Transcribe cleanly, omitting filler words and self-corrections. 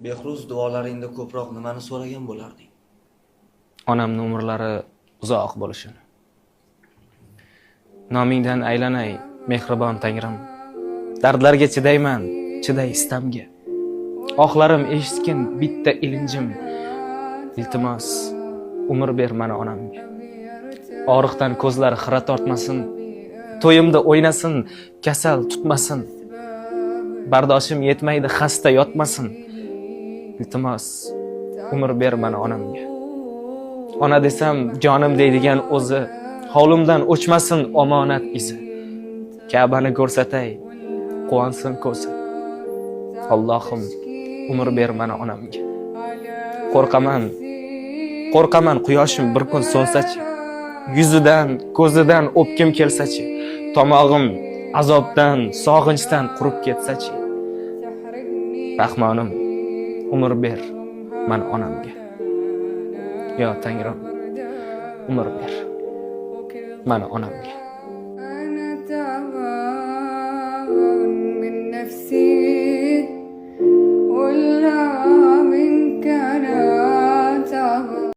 Behruz duolaringda ko'proq nimani so'ragan bo'larding? Onamning umrlari uzoq bo'lishini. Nomingdan aylanay, mehribon Tangrim. Dardlarga chidayman, chiday istamga. Oxlarim eshitgin bitta ilinjim. Iltimos, umr ber mana onamga. Og'riqdan ko'zlari xira tortmasin, to'yimda o'ynasin, kasal tutmasin. Bardoshim yetmaydi, xasta yotmasin. Iltimos, umr ber mana onamga. Ona desam, jonim deydigan o'zi, hovlimdan o'chmasin omonat izi. Ka'bani ko'rsatay, quvonsin ko'zi. Allohim, umr ber mana onamga. Qo'rqaman quyoshim bir kun so'nsachi. Yuzidan, ko'zidan o'pkim kelsachi. Tomog'im azobdan, sog'inchdan qurib ketsachi. Rahmonim, umr ber mana onamga. Yo Tangrim, umr ber mana onamga.